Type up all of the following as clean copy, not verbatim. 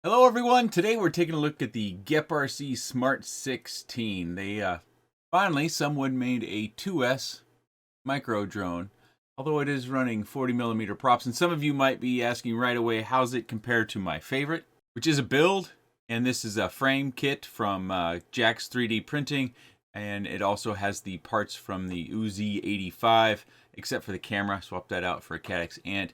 Hello everyone, today we're taking a look at the Geprc Smart 16. They finally, someone made a 2S micro drone, although it is running 40mm props. And some of you might be asking right away, how's it compared to my favorite, which is a build. And this is a frame kit from Jack's 3D Printing. And it also has the parts from the Uzi 85, except for the camera. Swapped that out for a Caddx Ant.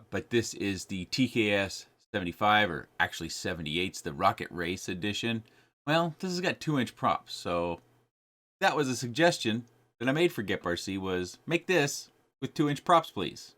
But this is the TKS 75, or actually 78's, the Rocket Race edition. Well, this has got 2-inch props, so that was a suggestion that I made for Geprc, was make this with 2-inch props, please.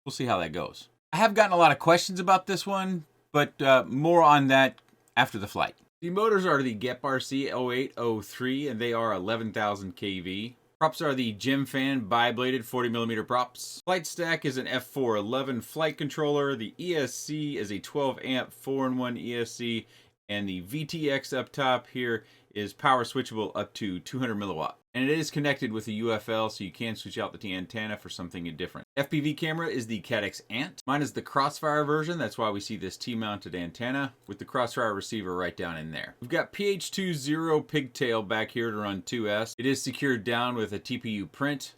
We'll see how that goes. I have gotten a lot of questions about this one, but more on that after the flight. The motors are the Geprc 0803, and they are 11,000 kV. Props are the Gemfan bi-bladed 40mm props. Flight stack is an F411 flight controller. The ESC is a 12 amp 4-in-1 ESC. And the VTX up top here is power switchable up to 200 milliwatt. And it is connected with a UFL, so you can switch out the T antenna for something different. FPV camera is the Caddx Ant. Mine is the Crossfire version. That's why we see this T-mounted antenna with the Crossfire receiver right down in there. We've got PH20 pigtail back here to run 2S. It is secured down with a TPU print,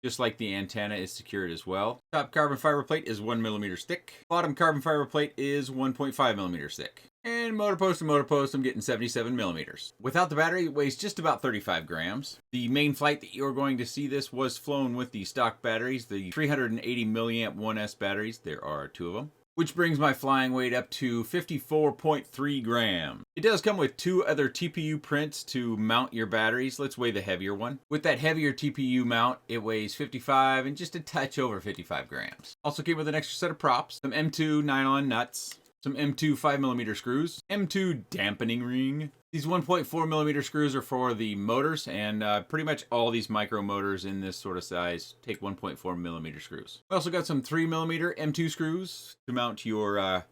just like the antenna is secured as well. Top carbon fiber plate is 1mm thick. Bottom carbon fiber plate is 1.5mm thick. And motor post to motor post, I'm getting 77mm. Without the battery, it weighs just about 35 grams. The main flight that you're going to see this was flown with the stock batteries, the 380 milliamp 1S batteries. There are 2 of them, which brings my flying weight up to 54.3 grams. It does come with 2 other TPU prints to mount your batteries. Let's weigh the heavier one. With that heavier TPU mount, it weighs 55 and just a touch over 55 grams. Also came with an extra set of props, some M2 nylon nuts, some M2 5mm screws, M2 dampening ring. These 1.4mm screws are for the motors, and pretty much all these micro motors in this sort of size take 1.4mm screws. We also got some 3mm M2 screws to mount your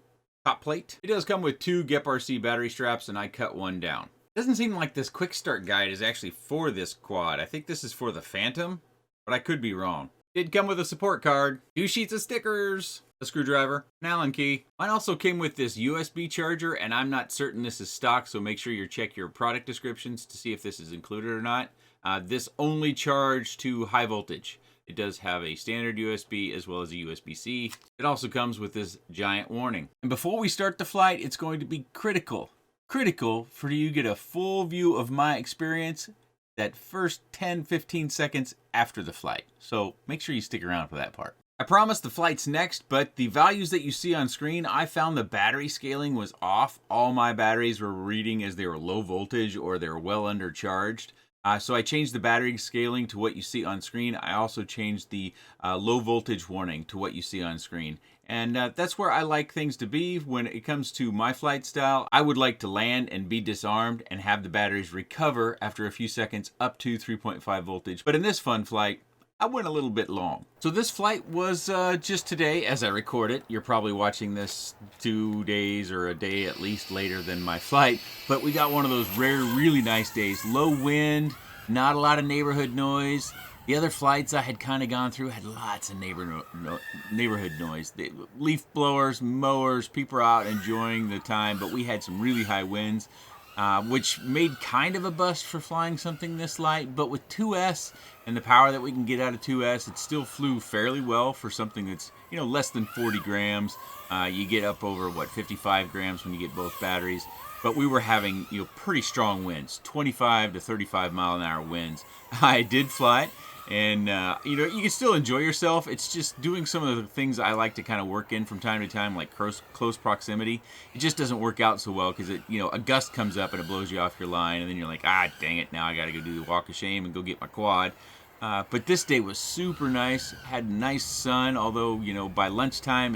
top plate. It does come with 2 Geprc battery straps, and I cut one down. Doesn't seem like this quick start guide is actually for this quad. I think this is for the Phantom, but I could be wrong. Did come with a support card, 2 sheets of stickers, a screwdriver, an Allen key. Mine also came with this USB charger, and I'm not certain this is stock, so make sure you check your product descriptions to see if this is included or not. This only charged to high voltage. It does have a standard USB as well as a USB-C. It also comes with this giant warning. And before we start the flight, it's going to be critical for you to get a full view of my experience that first 10-15 seconds after the flight. So make sure you stick around for that part. I promise the flight's next, but the values that you see on screen, I found the battery scaling was off. All my batteries were reading as they were low voltage or they were well undercharged. So I changed the battery scaling to what you see on screen. I also changed the low voltage warning to what you see on screen. And that's where I like things to be when it comes to my flight style. I would like to land and be disarmed and have the batteries recover after a few seconds up to 3.5 voltage. But in this fun flight, I went a little bit long. So this flight was just today as I record it. You're probably watching this 2 days or a day at least later than my flight. But we got one of those rare, really nice days. Low wind, not a lot of neighborhood noise. The other flights I had kind of gone through had lots of neighborhood noise. The leaf blowers, mowers, people are out enjoying the time. But we had some really high winds, which made kind of a bust for flying something this light. But with 2S and the power that we can get out of 2S, it still flew fairly well for something that's, less than 40 grams. You get up over, 55 grams when you get both batteries. But we were having, pretty strong winds, 25 to 35 mile an hour winds. I did fly it, and, you can still enjoy yourself. It's just doing some of the things I like to kind of work in from time to time, like close proximity. It just doesn't work out so well because, a gust comes up and it blows you off your line, and then you're like, dang it, now I got to go do the walk of shame and go get my quad. But this day was super nice, had nice sun, although, by lunchtime,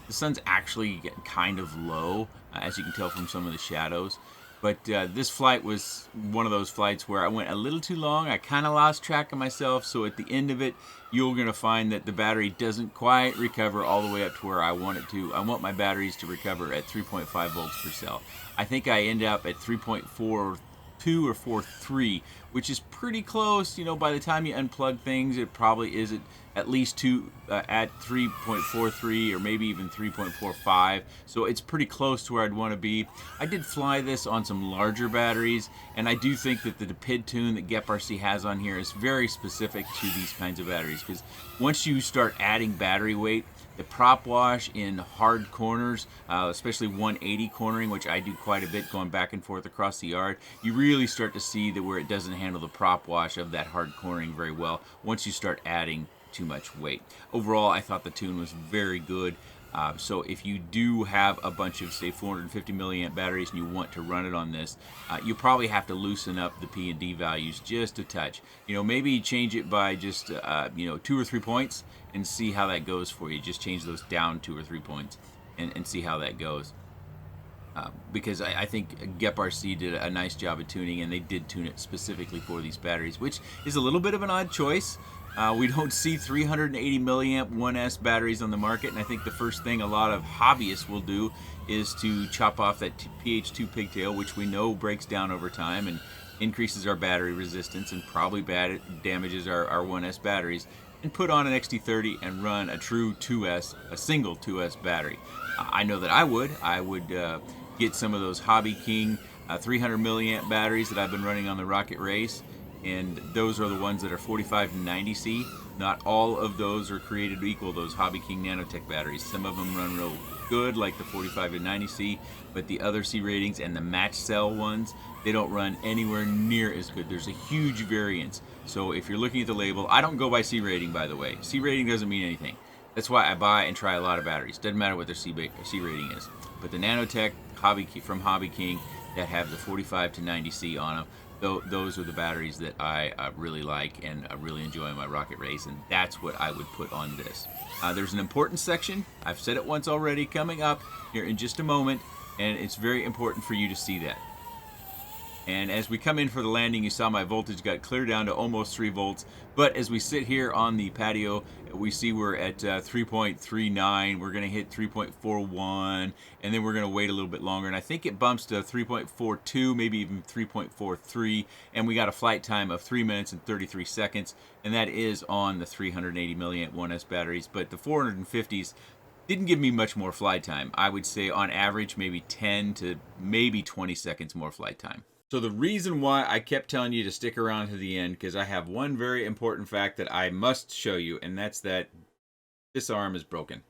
the sun's actually getting kind of low, as you can tell from some of the shadows. But this flight was one of those flights where I went a little too long. I kind of lost track of myself, so at the end of it, you're going to find that the battery doesn't quite recover all the way up to where I want it to. I want my batteries to recover at 3.5 volts per cell. I think I end up at 3.42 or 4.3, which is pretty close. By the time you unplug things, it probably is at at least two at 3.43 or maybe even 3.45. So it's pretty close to where I'd want to be. I did fly this on some larger batteries, and I do think that the PID tune that Geprc has on here is very specific to these kinds of batteries, because once you start adding battery weight, the prop wash in hard corners, especially 180 cornering, which I do quite a bit going back and forth across the yard, you really start to see that where it doesn't handle the prop wash of that hard cornering very well once you start adding too much weight. Overall, I thought the tune was very good. So if you do have a bunch of, say, 450 milliamp batteries and you want to run it on this, you probably have to loosen up the P and D values just a touch. Maybe change it by just 2 or 3 points and see how that goes for you. Just change those down 2 or 3 points and see how that goes. Because I think Geprc did a nice job of tuning, and they did tune it specifically for these batteries, which is a little bit of an odd choice. We don't see 380 milliamp 1S batteries on the market, and I think the first thing a lot of hobbyists will do is to chop off that PH2 pigtail, which we know breaks down over time and increases our battery resistance and probably damages our 1S batteries, and put on an XT30 and run a true 2S, a single 2S battery. I know that I would get some of those Hobby King 300 milliamp batteries that I've been running on the Rocket Race, and those are the ones that are 45 to 90C. Not all of those are created equal, those Hobby King Nanotech batteries. Some of them run real good, like the 45 to 90C, but the other C ratings and the match cell ones, they don't run anywhere near as good. There's a huge variance. So if you're looking at the label, I don't go by C rating, by the way. C rating doesn't mean anything. That's why I buy and try a lot of batteries. Doesn't matter what their C rating is. But the Nanotech from Hobby King that have the 45 to 90C on them, those are the batteries that I really like and really enjoy in my Rocket Race, and that's what I would put on this. There's an important section, I've said it once already, coming up here in just a moment, and it's very important for you to see that. And as we come in for the landing, you saw my voltage got clear down to almost 3 volts. But as we sit here on the patio, we see we're at 3.39. We're going to hit 3.41, and then we're going to wait a little bit longer. And I think it bumps to 3.42, maybe even 3.43. And we got a flight time of 3 minutes and 33 seconds. And that is on the 380 milliamp 1S batteries. But the 450s didn't give me much more flight time. I would say on average maybe 10 to maybe 20 seconds more flight time. So the reason why I kept telling you to stick around to the end, because I have one very important fact that I must show you, and that's that this arm is broken.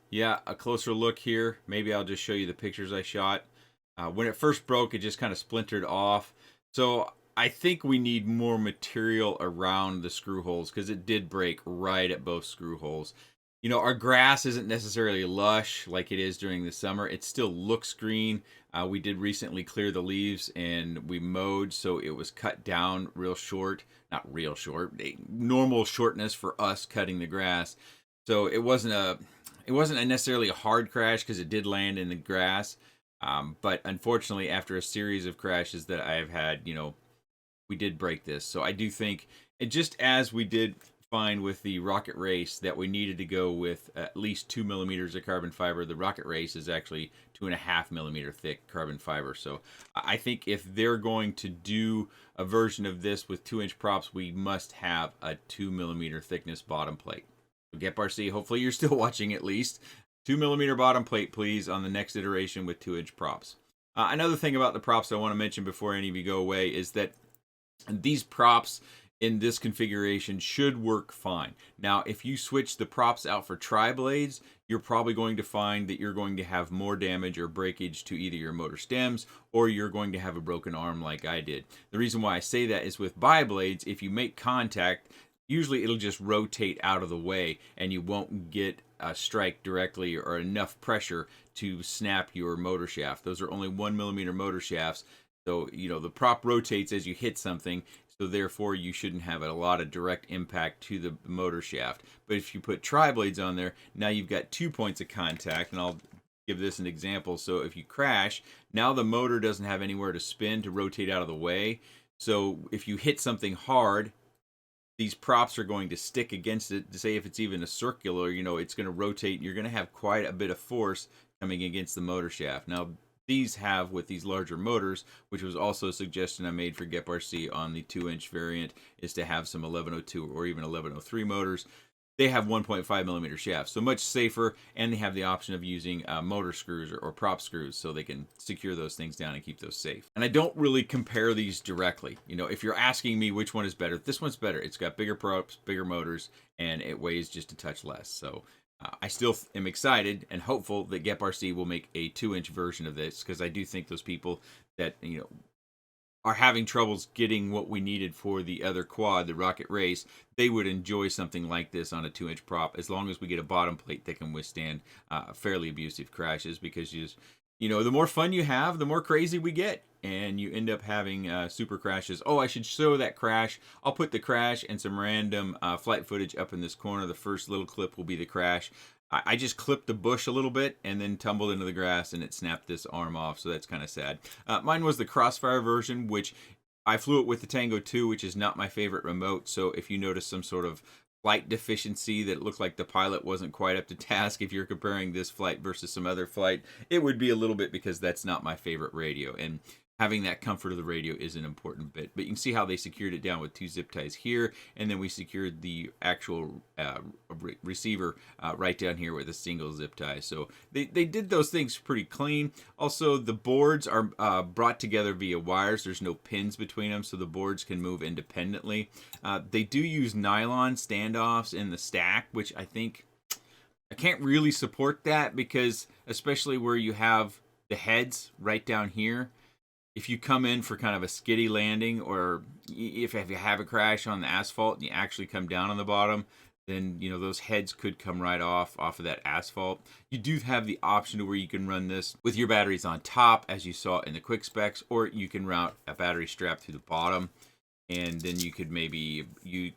Yeah, a closer look here. Maybe I'll just show you the pictures I shot. When it first broke, it just kind of splintered off. So I think we need more material around the screw holes, because it did break right at both screw holes. Our grass isn't necessarily lush like it is during the summer. It still looks green. We did recently clear the leaves and we mowed, so it was cut down real short. Not real short, a normal shortness for us cutting the grass. So it wasn't necessarily a hard crash because it did land in the grass. But unfortunately, after a series of crashes that I've had, we did break this. So I do think, and just as we did find with the Rocket Race that we needed to go with at least 2 millimeters of carbon fiber, the Rocket Race is actually 2.5 millimeter thick carbon fiber. So I think if they're going to do a version of this with 2-inch props, we must have a 2 millimeter thickness bottom plate. So Geprc, hopefully you're still watching at least. 2 millimeter bottom plate, please, on the next iteration with 2-inch props. Another thing about the props I want to mention before any of you go away is that these props in this configuration should work fine. Now, if you switch the props out for tri-blades, you're probably going to find that you're going to have more damage or breakage to either your motor stems, or you're going to have a broken arm like I did. The reason why I say that is with bi-blades, if you make contact, usually it'll just rotate out of the way and you won't get a strike directly or enough pressure to snap your motor shaft. Those are only 1 millimeter motor shafts. So, the prop rotates as you hit something, so therefore you shouldn't have a lot of direct impact to the motor shaft. But if you put tri-blades on there, now you've got 2 points of contact, and I'll give this an example. So if you crash, now the motor doesn't have anywhere to spin to rotate out of the way. So if you hit something hard, these props are going to stick against it. To say if it's even a circular, it's going to rotate, and you're going to have quite a bit of force coming against the motor shaft. Now, these have with these larger motors, which was also a suggestion I made for Geprc on the 2-inch variant, is to have some 1102 or even 1103 motors. They have 1.5 millimeter shafts, so much safer, and they have the option of using motor screws or prop screws, so they can secure those things down and keep those safe. And I don't really compare these directly. You know, if you're asking me which one is better, this one's better. It's got bigger props, bigger motors, and it weighs just a touch less. So I still am excited and hopeful that Geprc will make a 2-inch version of this, because I do think those people that, you know, are having troubles getting what we needed for the other quad, the Rocket Race, they would enjoy something like this on a 2-inch prop, as long as we get a bottom plate that can withstand fairly abusive crashes, because you know, the more fun you have, the more crazy we get, and you end up having super crashes. Oh, I should show that crash. I'll put the crash and some random flight footage up in this corner. The first little clip will be the crash. I just clipped the bush a little bit and then tumbled into the grass, and it snapped this arm off, so that's kind of sad. Mine was the Crossfire version, which I flew it with the Tango 2, which is not my favorite remote, so if you notice some sort of flight deficiency that looked like the pilot wasn't quite up to task, if you're comparing this flight versus some other flight, it would be a little bit, because that's not my favorite radio, and having that comfort of the radio is an important bit. But you can see how they secured it down with 2 zip ties here, and then we secured the actual receiver right down here with a single zip tie. So they did those things pretty clean. Also, the boards are brought together via wires. There's no pins between them, so the boards can move independently. They do use nylon standoffs in the stack, which I think I can't really support that, because especially where you have the heads right down here, if you come in for kind of a skiddy landing, or if you have a crash on the asphalt and you actually come down on the bottom, then, you know, those heads could come right off of that asphalt. You do have the option to where you can run this with your batteries on top, as you saw in the quick specs, or you can route a battery strap through the bottom, and then you could maybe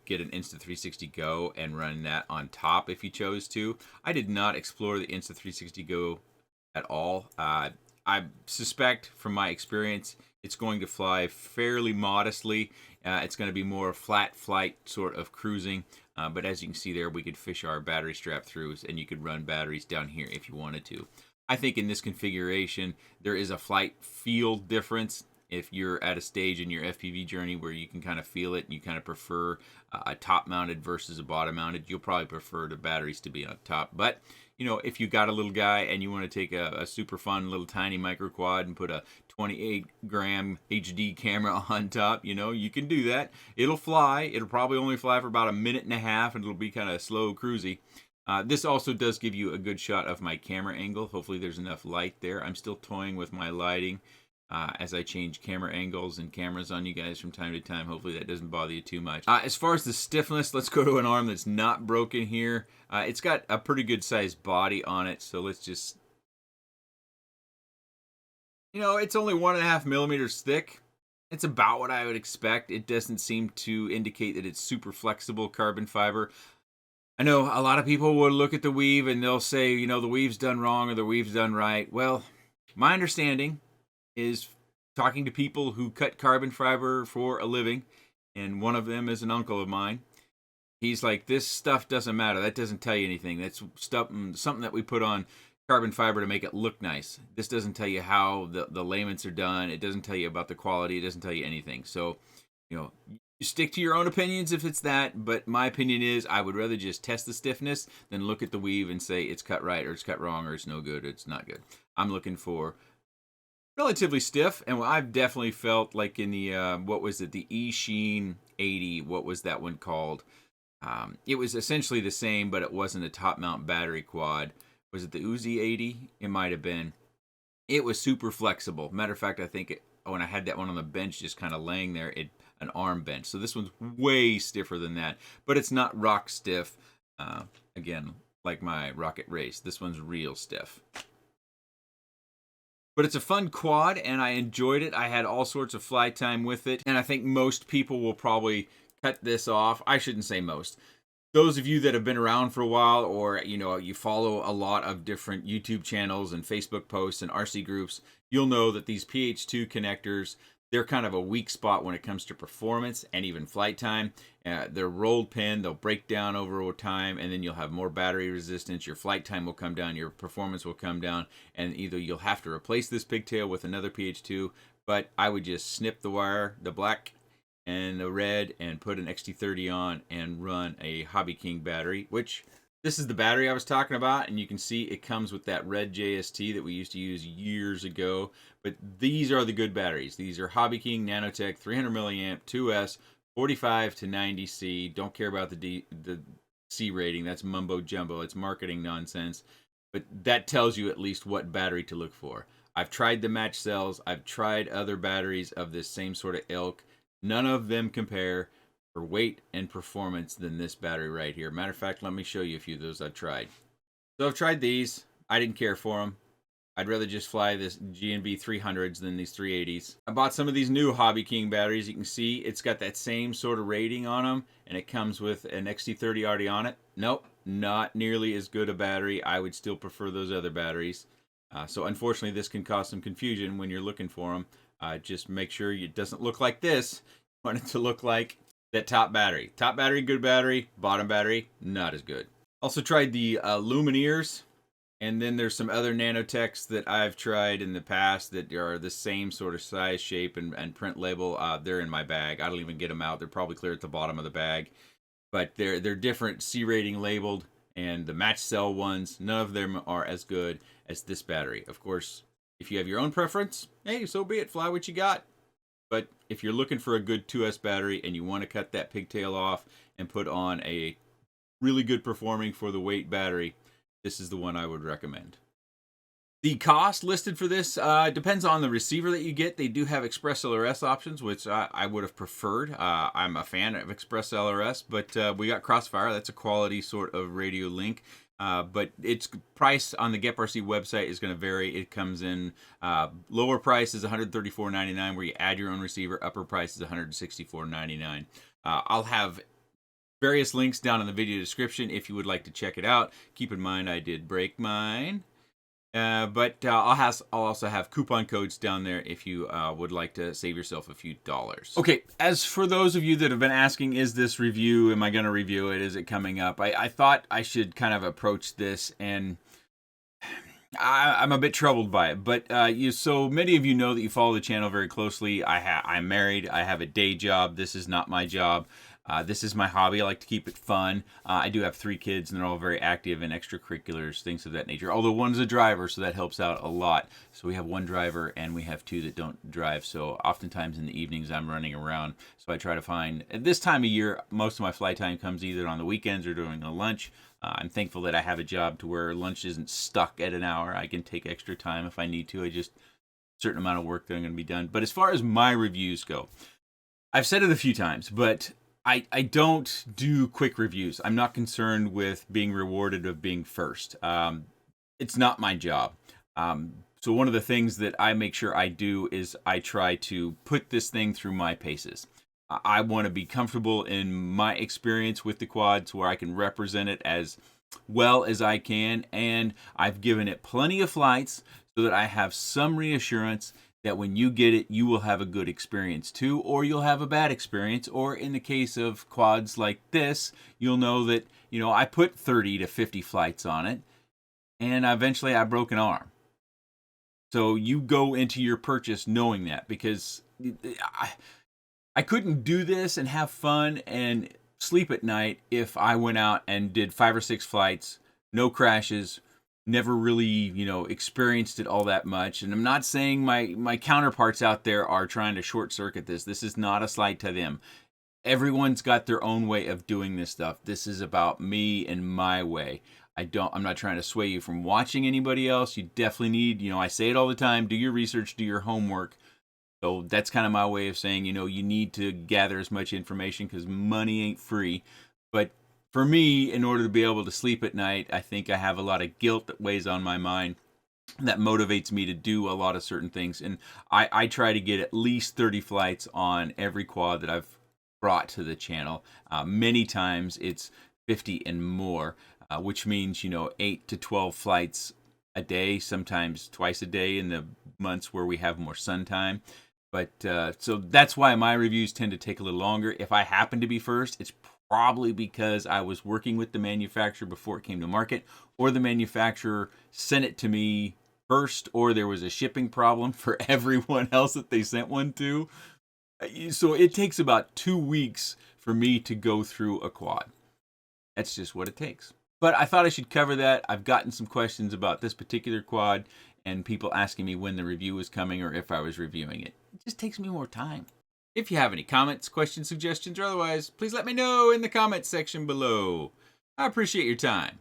get an Insta360 Go and run that on top if you chose to. I did not explore the Insta360 Go at all. I suspect from my experience it's going to fly fairly modestly. It's going to be more flat flight sort of cruising. But as you can see there, we could fish our battery strap through, and you could run batteries down here if you wanted to. I think in this configuration, there is a flight feel difference. If you're at a stage in your FPV journey where you can kind of feel it and you kind of prefer a top-mounted versus a bottom-mounted, you'll probably prefer the batteries to be on top. But you know, if you got a little guy and you want to take a super fun little tiny micro quad and put a 28-gram HD camera on top, you know, you can do that. It'll fly. It'll probably only fly for about a minute and a half, and it'll be kind of slow cruisy. This also does give you a good shot of my camera angle. Hopefully there's enough light there. I'm still toying with my lighting as I change camera angles and cameras on you guys from time to time. Hopefully that doesn't bother you too much. As far as the stiffness, let's go to an arm that's not broken here. It's got a pretty good sized body on it, so let's just, you know, it's only 1.5 millimeters thick. It's about what I would expect. It doesn't seem to indicate that it's super flexible carbon fiber. I know a lot of people will look at the weave and they'll say, you know, the weave's done wrong or the weave's done right. Well, my understanding is, talking to people who cut carbon fiber for a living, and one of them is an uncle of mine. He's like, this stuff doesn't matter. That doesn't tell you anything. That's stuff, something that we put on carbon fiber to make it look nice. This doesn't tell you how the laments are done. It doesn't tell you about the quality. It doesn't tell you anything. So, you know, you stick to your own opinions if it's that, but my opinion is I would rather just test the stiffness than look at the weave and say it's cut right or it's cut wrong or it's no good or it's not good. I'm looking for relatively stiff, and I've definitely felt like in the what was it, the E-Sheen 80, what was that one called? It was essentially the same, but it wasn't a top mount battery quad. Was it the Uzi 80? It might have been. It was super flexible. Matter of fact, I think when I had that one on the bench just kind of laying there, an arm bench. So this one's way stiffer than that, but it's not rock stiff. Again, like my Rocket Race, this one's real stiff. But it's a fun quad, and I enjoyed it. I had all sorts of fly time with it, and I think most people will probably cut this off. I shouldn't say most. Those of you that have been around for a while, or you know, you follow a lot of different YouTube channels and Facebook posts and RC groups, you'll know that these PH2 connectors, they're kind of a weak spot when it comes to performance and even flight time. They're rolled pin, they'll break down over time, and then you'll have more battery resistance. Your flight time will come down, your performance will come down, and either you'll have to replace this pigtail with another PH2, but I would just snip the wire, the black and the red, and put an XT30 on and run a Hobby King battery, which this is the battery I was talking about, and you can see it comes with that red JST that we used to use years ago. But these are the good batteries. These are Hobby King Nanotech 300 milliamp 2S 45 to 90C. Don't care about the C rating. That's mumbo jumbo. It's marketing nonsense. But that tells you at least what battery to look for. I've tried the match cells. I've tried other batteries of this same sort of ilk. None of them compare for weight and performance than this battery right here. Matter of fact, let me show you a few of those I've tried. So I've tried these. I didn't care for them. I'd rather just fly this G&B 300s than these 380s. I bought some of these new Hobby King batteries. You can see it's got that same sort of rating on them, and it comes with an XT30 already on it. Nope, not nearly as good a battery. I would still prefer those other batteries. So unfortunately, this can cause some confusion when you're looking for them. Just make sure it doesn't look like this. You want it to look like that top battery. Top battery, good battery. Bottom battery, not as good. Also tried the Lumineers. And then there's some other nanotechs that I've tried in the past that are the same sort of size, shape, and print label. They're in my bag. I don't even get them out. They're probably clear at the bottom of the bag. But they're different C rating labeled. And the match cell ones, none of them are as good as this battery. Of course, if you have your own preference, hey, so be it. Fly what you got. But if you're looking for a good 2S battery and you want to cut that pigtail off and put on a really good performing for the weight battery, this is the one I would recommend. The cost listed for this depends on the receiver that you get. They do have Express LRS options, which I would have preferred. I'm a fan of Express LRS, but we got Crossfire. That's a quality sort of radio link. But its price on the Geprc website is going to vary. It comes in lower price is $134.99, where you add your own receiver. Upper price is $164.99. I'll have various links down in the video description if you would like to check it out. Keep in mind I did break mine. But I'll also have coupon codes down there if you would like to save yourself a few dollars. Okay, as for those of you that have been asking, is this review, am I going to review it, is it coming up? I thought I should kind of approach this, and I'm a bit troubled by it. But so many of you know that you follow the channel very closely. I'm married. I have a day job. This is not my job. This is my hobby. I like to keep it fun. I do have 3 kids, and they're all very active in extracurriculars, things of that nature. Although one's a driver, so that helps out a lot. So we have 1 driver, and we have 2 that don't drive. So oftentimes in the evenings, I'm running around. So I try to find, at this time of year, most of my flight time comes either on the weekends or during a lunch. I'm thankful that I have a job to where lunch isn't stuck at an hour. I can take extra time if I need to. Certain amount of work that I'm going to be done. But as far as my reviews go, I've said it a few times, but I don't do quick reviews. I'm not concerned with being rewarded of being first. It's not my job. So one of the things that I make sure I do is I try to put this thing through my paces. I want to be comfortable in my experience with the quads where I can represent it as well as I can. And I've given it plenty of flights so that I have some reassurance that when you get it, you will have a good experience too, or you'll have a bad experience. Or in the case of quads like this, you'll know that, I put 30 to 50 flights on it, and eventually I broke an arm. So you go into your purchase knowing that, because I couldn't do this and have fun and sleep at night if I went out and did 5 or 6 flights, no crashes, never really, experienced it all that much. And I'm not saying my counterparts out there are trying to short circuit this. This is not a slight to them. Everyone's got their own way of doing this stuff. This is about me and my way. I'm not trying to sway you from watching anybody else. You definitely need, I say it all the time, do your research, do your homework. So that's kind of my way of saying, you need to gather as much information because money ain't free. But for me, in order to be able to sleep at night, I think I have a lot of guilt that weighs on my mind that motivates me to do a lot of certain things. And I try to get at least 30 flights on every quad that I've brought to the channel. Many times it's 50 and more, which means, 8 to 12 flights a day, sometimes twice a day in the months where we have more sun time. But so that's why my reviews tend to take a little longer. If I happen to be first, it's probably because I was working with the manufacturer before it came to market, or the manufacturer sent it to me first, or there was a shipping problem for everyone else that they sent one to. So it takes about 2 weeks for me to go through a quad. That's just what it takes. But I thought I should cover that. I've gotten some questions about this particular quad and people asking me when the review was coming or if I was reviewing it. It just takes me more time. If you have any comments, questions, suggestions, or otherwise, please let me know in the comments section below. I appreciate your time.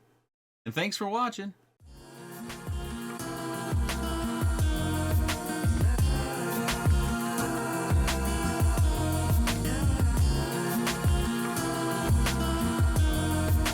And thanks for watching.